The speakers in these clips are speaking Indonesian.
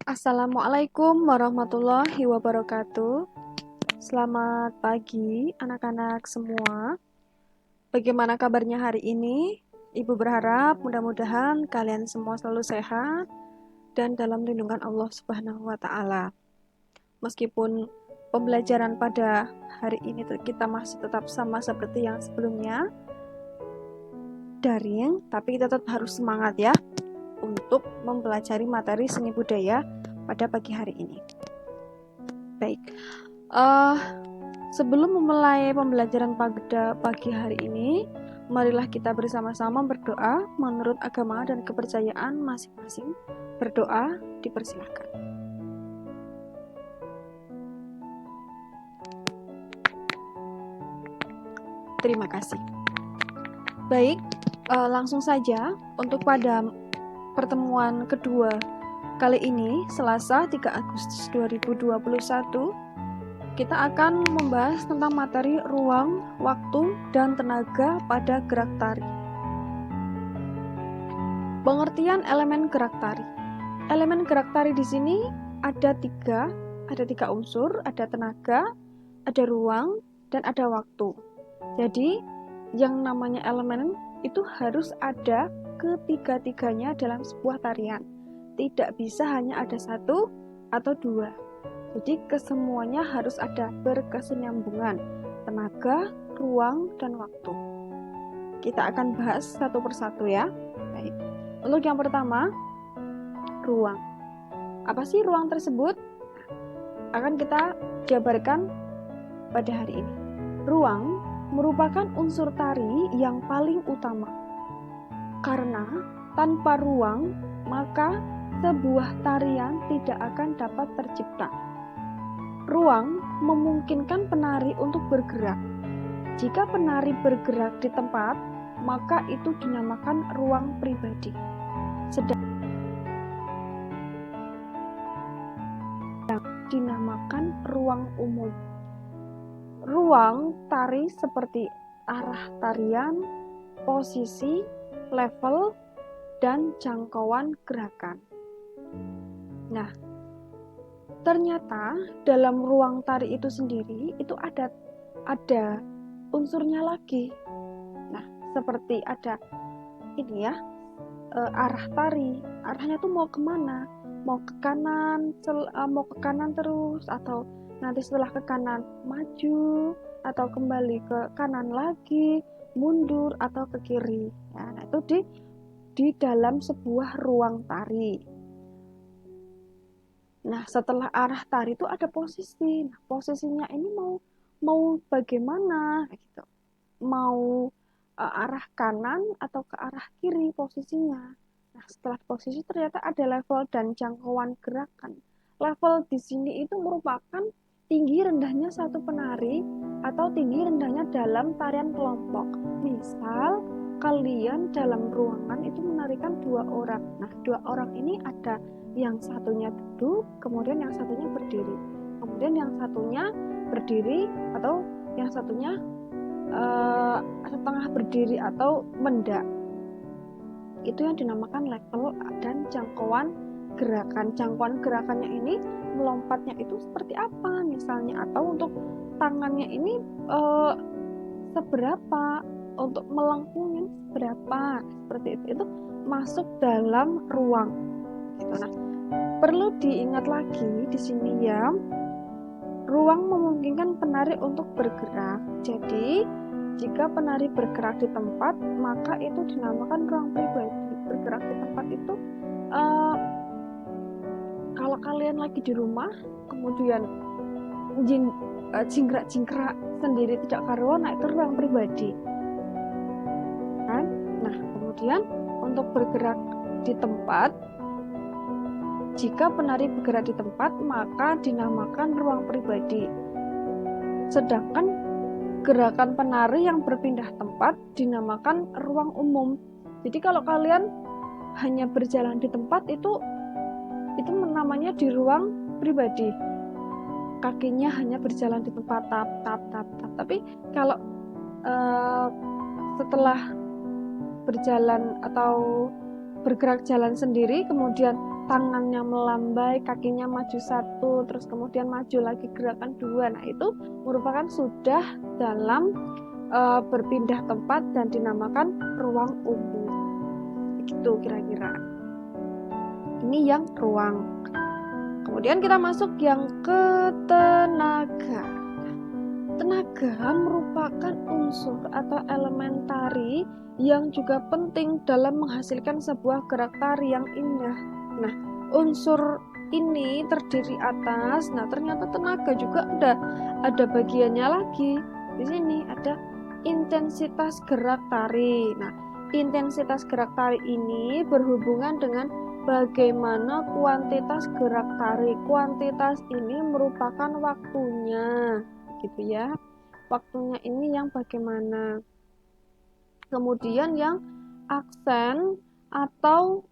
Assalamualaikum warahmatullahi wabarakatuh. Selamat pagi anak-anak semua. Bagaimana kabarnya hari ini? Ibu berharap mudah-mudahan kalian semua selalu sehat dan dalam lindungan Allah Subhanahu wa taala. Meskipun pembelajaran pada hari ini kita masih tetap sama seperti yang sebelumnya, daring, tapi kita tetap harus semangat ya untuk mempelajari materi seni budaya pada pagi hari ini. Baik, sebelum memulai pembelajaran pada pagi hari ini, marilah kita bersama-sama berdoa menurut agama dan kepercayaan masing-masing. Berdoa dipersilakan. Terima kasih. Baik, langsung saja untuk pada pertemuan kedua kali ini, Selasa 3 Agustus 2021, kita akan membahas tentang materi ruang, waktu, dan tenaga pada gerak tari. Pengertian elemen gerak tari. Elemen gerak tari di sini ada tiga unsur, ada tenaga, ada ruang, dan ada waktu. Jadi, yang namanya elemen itu harus ada ketiga-tiganya dalam sebuah tarian. Tidak bisa hanya ada satu atau dua. Jadi kesemuanya harus ada berkesinambungan, tenaga, ruang, dan waktu. Kita akan bahas satu persatu ya. Baik. Untuk yang pertama, ruang. Apa sih ruang tersebut? Akan kita jabarkan pada hari ini. Ruang merupakan unsur tari yang paling utama. Karena tanpa ruang, maka sebuah tarian tidak akan dapat tercipta. Ruang memungkinkan penari untuk bergerak. Jika penari bergerak di tempat, maka itu dinamakan ruang pribadi. Sedang dinamakan ruang umum. Ruang tari seperti arah tarian, posisi, level, dan jangkauan gerakan. Nah, ternyata dalam ruang tari itu sendiri itu ada unsurnya lagi. Nah, seperti ada ini ya, arah tari. Arahnya tuh mau kemana? Mau ke kanan terus, atau nanti setelah ke kanan maju, atau kembali ke kanan lagi, mundur atau ke kiri. Nah, itu di dalam sebuah ruang tari. Nah, setelah arah tari itu ada posisi. Nah, posisinya ini mau bagaimana gitu. Mau arah kanan atau ke arah kiri posisinya. Nah, setelah posisi ternyata ada level dan jangkauan gerakan. Level di sini itu merupakan tinggi rendahnya satu penari atau tinggi rendahnya dalam tarian kelompok. Misal kalian dalam ruangan itu menarikan 2 orang. Nah, 2 orang ini ada yang satunya duduk, kemudian yang satunya berdiri. Kemudian yang satunya berdiri atau yang satunya setengah berdiri atau mendak. Itu yang dinamakan level dan jangkauan gerakan. Jangkauan gerakannya ini melompatnya itu seperti apa misalnya, atau untuk tangannya ini seberapa, untuk melengkungnya seberapa, seperti itu masuk dalam ruang gitu. Nah, perlu diingat lagi di sini ya, ruang memungkinkan penari untuk bergerak. Jadi jika penari bergerak di tempat, maka itu dinamakan ruang pribadi. Bergerak di tempat itu kalau kalian lagi di rumah kemudian jingkrak-jingkrak sendiri tidak karuan, nah itu ruang pribadi kan. Nah, kemudian untuk bergerak di tempat, jika penari bergerak di tempat maka dinamakan ruang pribadi. Sedangkan gerakan penari yang berpindah tempat dinamakan ruang umum. Jadi kalau kalian hanya berjalan di tempat itu namanya di ruang pribadi. Kakinya hanya berjalan di tempat tap. Tapi kalau setelah berjalan atau bergerak jalan sendiri kemudian tangannya melambai, kakinya maju satu, terus kemudian maju lagi gerakan dua. Nah, itu merupakan sudah dalam berpindah tempat dan dinamakan ruang umum. Begitu kira-kira. Ini yang ruang. Kemudian kita masuk yang ke tenaga. Tenaga merupakan unsur atau elemen tari yang juga penting dalam menghasilkan sebuah gerak tari yang indah. Nah, unsur ini terdiri atas, nah ternyata tenaga juga ada bagiannya lagi. Di sini ada intensitas gerak tari. Nah, intensitas gerak tari ini berhubungan dengan bagaimana kuantitas gerak tari. Kuantitas ini merupakan waktunya, gitu ya. Waktunya ini yang bagaimana. Kemudian yang aksen atau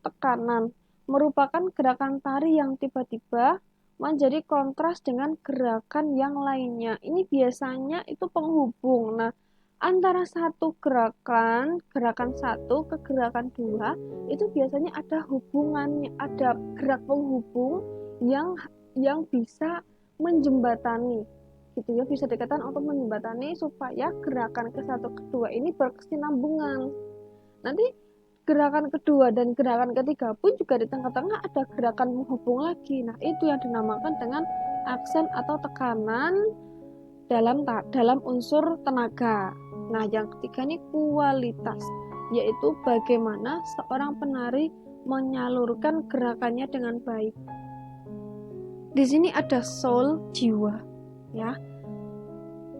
tekanan merupakan gerakan tari yang tiba-tiba menjadi kontras dengan gerakan yang lainnya. Ini biasanya itu penghubung. Nah, antara satu gerakan satu ke gerakan dua, itu biasanya ada hubungannya, ada gerak penghubung yang bisa menjembatani, gitu ya, bisa dikatakan untuk menjembatani supaya gerakan ke satu kedua ini berkesinambungan. Nanti gerakan kedua dan gerakan ketiga pun juga di tengah-tengah ada gerakan menghubung lagi. Nah, itu yang dinamakan dengan aksen atau tekanan dalam unsur tenaga. Nah, yang ketiga ini kualitas, yaitu bagaimana seorang penari menyalurkan gerakannya dengan baik. Di sini ada soul, jiwa, ya.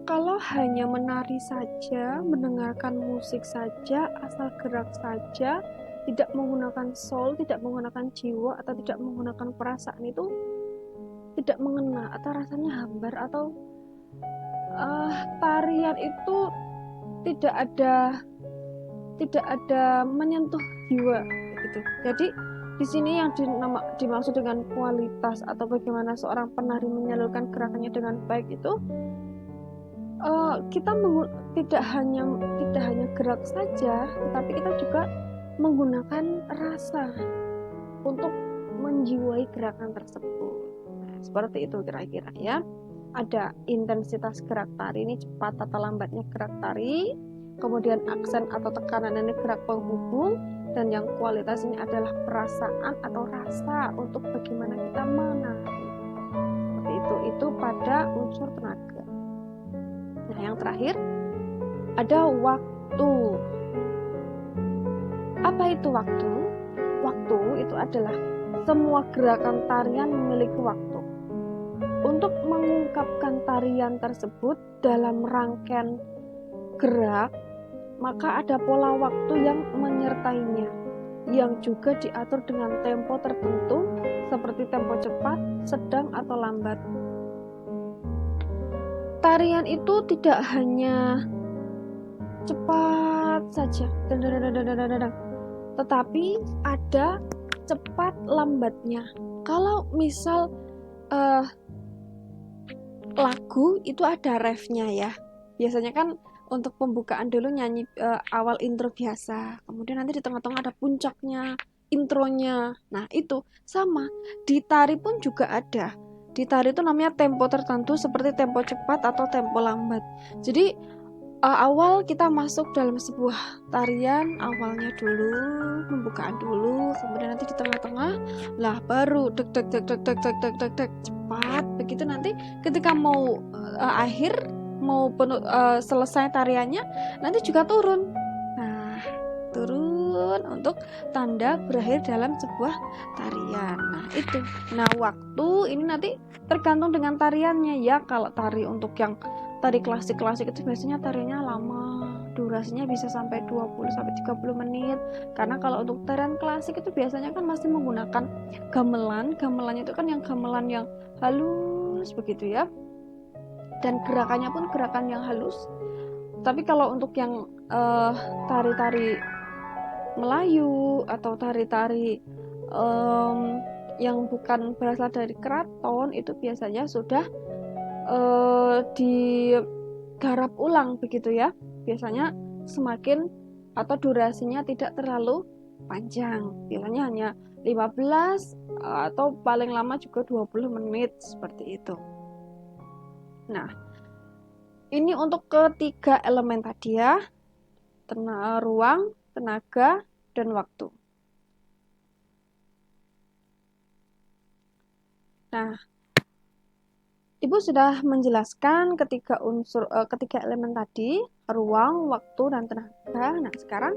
Kalau hanya menari saja, mendengarkan musik saja, asal gerak saja, tidak menggunakan soul, tidak menggunakan jiwa, atau tidak menggunakan perasaan, itu tidak mengena atau rasanya hambar, atau tarian itu tidak ada menyentuh jiwa, gitu. Jadi di sini yang dimaksud dengan kualitas atau bagaimana seorang penari menyalurkan gerakannya dengan baik itu kita tidak hanya gerak saja, tetapi kita juga menggunakan rasa untuk menjiwai gerakan tersebut. Nah, seperti itu kira-kira ya. Ada intensitas gerak tari, ini cepat atau lambatnya gerak tari, kemudian aksen atau tekanan ini gerak penghubung, dan yang kualitas ini adalah perasaan atau rasa untuk bagaimana kita menari. Seperti itu pada unsur tenaga. Nah, yang terakhir ada waktu. Apa itu waktu? Waktu itu adalah semua gerakan tarian memiliki waktu. Untuk mengungkapkan tarian tersebut dalam rangkaian gerak, maka ada pola waktu yang menyertainya, yang juga diatur dengan tempo tertentu seperti tempo cepat, sedang, atau lambat. Tarian itu tidak hanya cepat saja, tetapi ada cepat lambatnya. Kalau misal lagu itu ada refnya ya. Biasanya kan untuk pembukaan dulu nyanyi awal intro biasa, kemudian nanti di tengah-tengah ada puncaknya, intronya. Nah, itu sama. Di tari pun juga ada. Di tari itu namanya tempo tertentu seperti tempo cepat atau tempo lambat. Jadi awal kita masuk dalam sebuah tarian, awalnya dulu, pembukaan dulu, kemudian nanti di tengah-tengah lah baru deg deg deg deg deg deg deg deg deg cepat. Begitu nanti ketika mau akhir, mau selesai tariannya, nanti juga turun. Nah, turun untuk tanda berakhir dalam sebuah tarian. Nah, itu. Nah, waktu ini nanti tergantung dengan tariannya ya. Kalau tari untuk yang tari klasik-klasik itu biasanya tariannya lama, durasinya bisa sampai 20-30 menit. Karena kalau untuk tarian klasik itu biasanya kan masih menggunakan gamelan. Gamelannya itu kan yang gamelan yang halus begitu ya. Dan gerakannya pun gerakan yang halus. Tapi kalau untuk yang tari-tari Melayu atau tari-tari yang bukan berasal dari keraton, itu biasanya sudah digarap ulang begitu ya. Biasanya semakin atau durasinya tidak terlalu panjang, biasanya hanya 15 atau paling lama juga 20 menit seperti itu. Nah, ini untuk ketiga elemen tadi ya, ruang, tenaga, dan waktu. Nah, Ibu sudah menjelaskan ketiga elemen tadi, ruang, waktu, dan tenaga. Nah, sekarang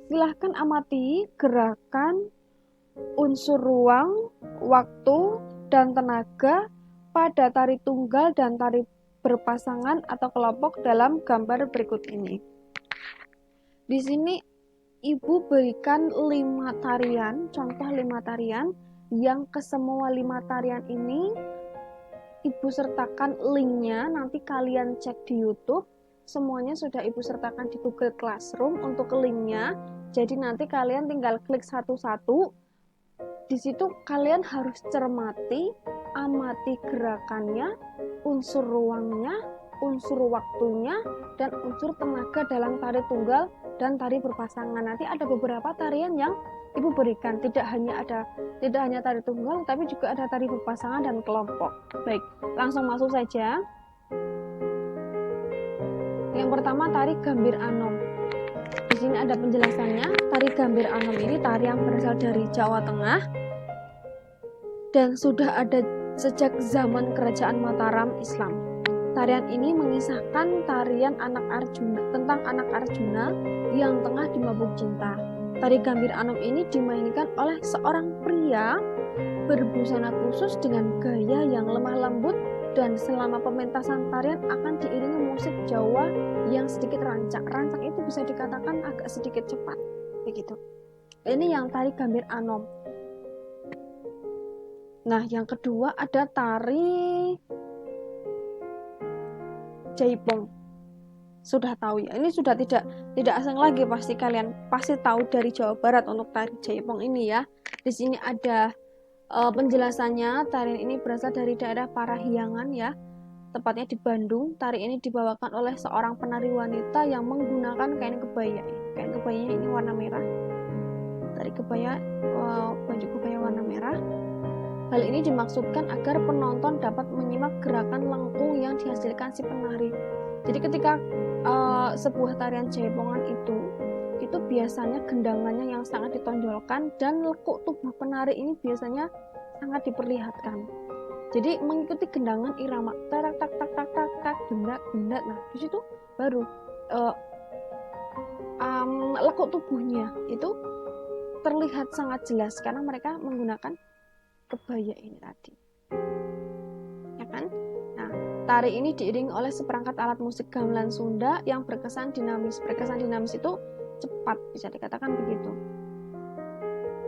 silahkan amati gerakan unsur ruang, waktu, dan tenaga pada tari tunggal dan tari berpasangan atau kelompok dalam gambar berikut ini. Di sini Ibu berikan 5 tarian, contoh 5 tarian, yang kesemua 5 tarian ini Ibu sertakan linknya, nanti kalian cek di YouTube. Semuanya sudah Ibu sertakan di Google Classroom untuk linknya. Jadi nanti kalian tinggal klik satu-satu. Di situ kalian harus cermati, amati gerakannya, unsur ruangnya, unsur waktunya, dan unsur tenaga dalam tari tunggal dan tari berpasangan. Nanti ada beberapa tarian yang Ibu berikan, tidak hanya tari tunggal, tapi juga ada tari berpasangan dan kelompok. Baik, langsung masuk saja. Yang pertama, tari Gambir Anom. Di sini ada penjelasannya. Tari Gambir Anom ini tari yang berasal dari Jawa Tengah dan sudah ada sejak zaman Kerajaan Mataram Islam. Tarian ini mengisahkan tarian tentang anak Arjuna yang tengah dimabuk cinta. Tari Gambir Anom ini dimainkan oleh seorang pria berbusana khusus dengan gaya yang lemah lembut, dan selama pementasan tarian akan diiringi musik Jawa yang sedikit rancak. Rancak itu bisa dikatakan agak sedikit cepat, begitu. Ini yang tari Gambir Anom. Nah, yang kedua ada tari Jaipong. Sudah tahu ya, ini sudah tidak asing lagi, pasti kalian pasti tahu dari Jawa Barat untuk tari Jaipong ini ya. Di sini ada penjelasannya. Tarian ini berasal dari daerah Parahyangan ya, tepatnya di Bandung. Tari ini dibawakan oleh seorang penari wanita yang menggunakan kain kebaya. Kain kebayanya ini warna merah. Tari kebaya, baju kebaya warna merah. Hal ini dimaksudkan agar penonton dapat menyimak gerakan lengkung yang dihasilkan si penari. Jadi ketika sebuah tarian jaipongan itu biasanya gendangannya yang sangat ditonjolkan dan lekuk tubuh penari ini biasanya sangat diperlihatkan. Jadi mengikuti gendangan irama tak tak tak tak tak tak benda. Nah, di situ baru lekuk tubuhnya itu terlihat sangat jelas karena mereka menggunakan kebaya ini tadi. Ya kan? Nah, tari ini diiringi oleh seperangkat alat musik gamelan Sunda yang berkesan dinamis. Berkesan dinamis itu cepat, bisa dikatakan begitu.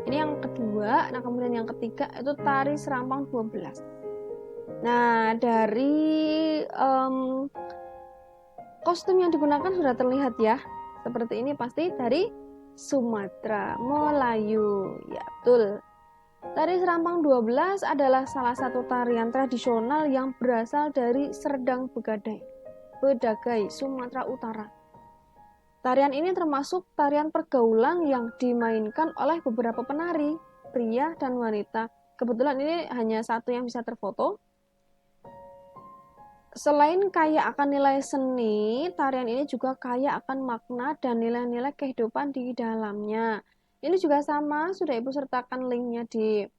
Ini yang kedua. Nah, kemudian yang ketiga itu tari Serampang 12. Nah, dari kostum yang digunakan sudah terlihat ya. Seperti ini pasti dari Sumatera, Melayu. Ya, betul. Tari Serampang 12 adalah salah satu tarian tradisional yang berasal dari Serdang Bedagai, Sumatera Utara. Tarian ini termasuk tarian pergaulan yang dimainkan oleh beberapa penari, pria dan wanita. Kebetulan ini hanya satu yang bisa terfoto. Selain kaya akan nilai seni, tarian ini juga kaya akan makna dan nilai-nilai kehidupan di dalamnya. Ini juga sama, sudah Ibu sertakan linknya di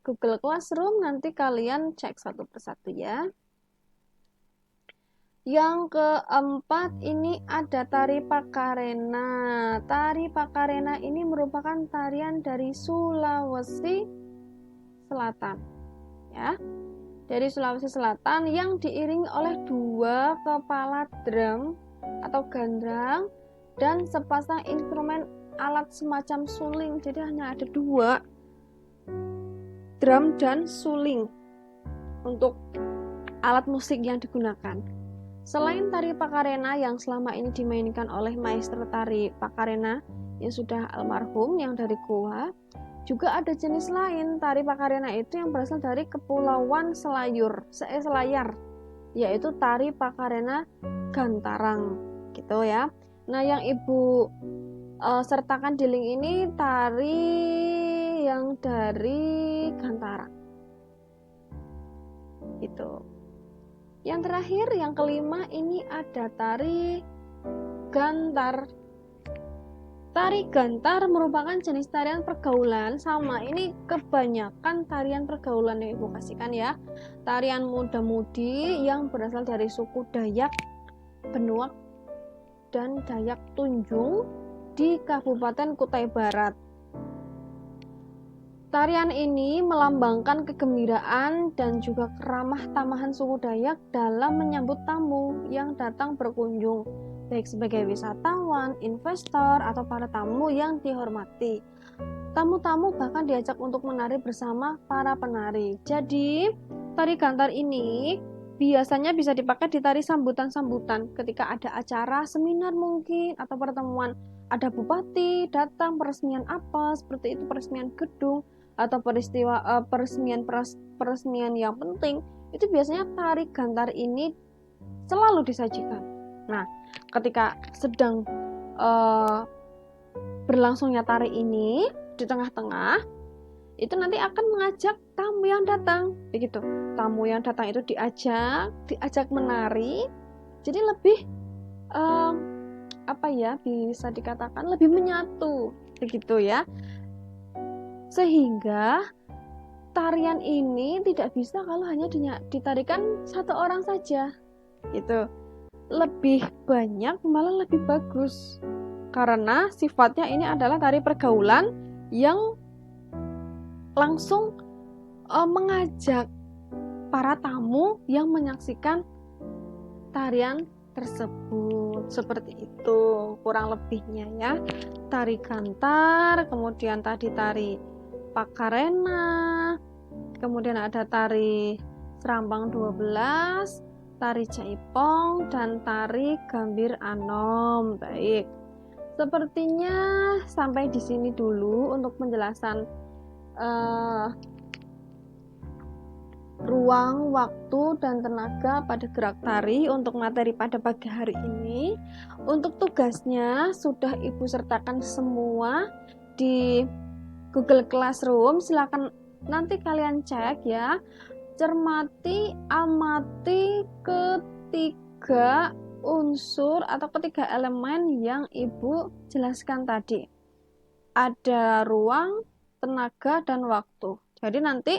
Google Classroom, nanti kalian cek satu persatu ya. Yang keempat ini ada tari Pakarena. Tari Pakarena ini merupakan tarian dari Sulawesi Selatan, ya. Dari Sulawesi Selatan yang diiringi oleh 2 kepala drum atau gandrang dan sepasang instrumen alat semacam suling. Jadi hanya ada 2, drum dan suling untuk alat musik yang digunakan. Selain tari Pakarena yang selama ini dimainkan oleh maestro tari Pakarena yang sudah almarhum yang dari Goa, juga ada jenis lain tari Pakarena itu yang berasal dari Kepulauan Selayar, yaitu tari Pakarena Gantarang, gitu ya. Nah, yang Ibu sertakan di link ini tari yang dari Gantara. Gitu. Yang terakhir, yang kelima, ini ada tari gantar. Tari gantar merupakan jenis tarian pergaulan. Sama, ini kebanyakan tarian pergaulan yang Ibu kasihkan ya. Tarian muda-mudi yang berasal dari suku Dayak, Benuak, dan Dayak Tunjung di Kabupaten Kutai Barat. Tarian ini melambangkan kegembiraan dan juga keramah tamahan suku Dayak dalam menyambut tamu yang datang berkunjung, baik sebagai wisatawan, investor, atau para tamu yang dihormati. Tamu-tamu bahkan diajak untuk menari bersama para penari. Jadi, tari gantar ini biasanya bisa dipakai di tari sambutan-sambutan ketika ada acara, seminar mungkin, atau pertemuan. Ada bupati datang, peresmian apa, seperti itu, peresmian gedung, atau peresmian yang penting, itu biasanya tari gantar ini selalu disajikan. Nah, ketika sedang berlangsungnya tari ini di tengah-tengah, itu nanti akan mengajak tamu yang datang, begitu. Tamu yang datang itu diajak menari, jadi lebih bisa dikatakan lebih menyatu, begitu ya. Sehingga tarian ini tidak bisa kalau hanya ditarikan satu orang saja, gitu. Lebih banyak malah lebih bagus, karena sifatnya ini adalah tari pergaulan yang langsung mengajak para tamu yang menyaksikan tarian tersebut. Seperti itu kurang lebihnya ya. Tari gantar, kemudian tadi tari Pakarena, kemudian ada tari Serambang 12, tari Jaipong, dan tari Gambir Anom. Baik, sepertinya sampai di sini dulu untuk penjelasan ruang, waktu, dan tenaga pada gerak tari untuk materi pada pagi hari ini. Untuk tugasnya sudah Ibu sertakan semua di Google Classroom. Silakan nanti kalian cek ya, cermati, amati ketiga unsur atau ketiga elemen yang Ibu jelaskan tadi. Ada ruang, tenaga, dan waktu. Jadi nanti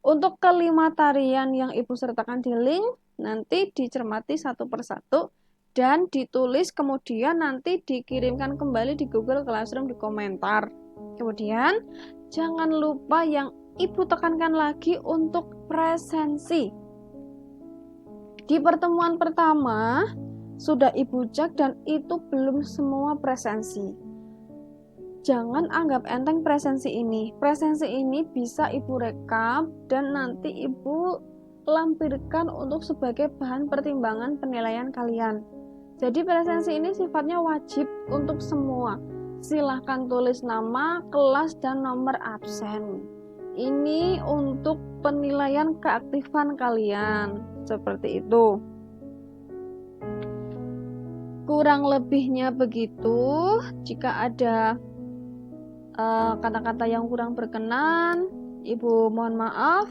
untuk kelima tarian yang Ibu sertakan di link, nanti dicermati satu persatu dan ditulis, kemudian nanti dikirimkan kembali di Google Classroom di komentar. Kemudian jangan lupa yang Ibu tekankan lagi untuk presensi. Di pertemuan pertama sudah Ibu cek dan itu belum semua presensi. Jangan anggap enteng presensi ini. Presensi ini bisa Ibu rekam dan nanti Ibu lampirkan untuk sebagai bahan pertimbangan penilaian kalian. Jadi presensi ini sifatnya wajib untuk semua. Silahkan tulis nama, kelas, dan nomor absen. Ini untuk penilaian keaktifan kalian. Seperti itu. Kurang lebihnya begitu. Jika ada kata-kata yang kurang berkenan, Ibu mohon maaf.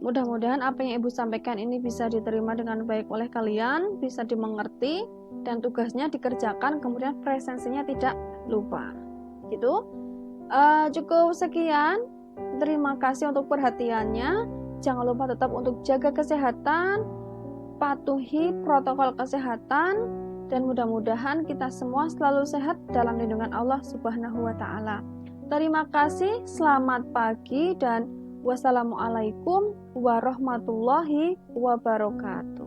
Mudah-mudahan apa yang Ibu sampaikan ini bisa diterima dengan baik oleh kalian, bisa dimengerti, dan tugasnya dikerjakan, kemudian presensinya tidak lupa. Gitu. Cukup sekian. Terima kasih untuk perhatiannya. Jangan lupa tetap untuk jaga kesehatan, patuhi protokol kesehatan, dan mudah-mudahan kita semua selalu sehat dalam lindungan Allah Subhanahu wa Ta'ala. Terima kasih, selamat pagi, dan wassalamualaikum warahmatullahi wabarakatuh.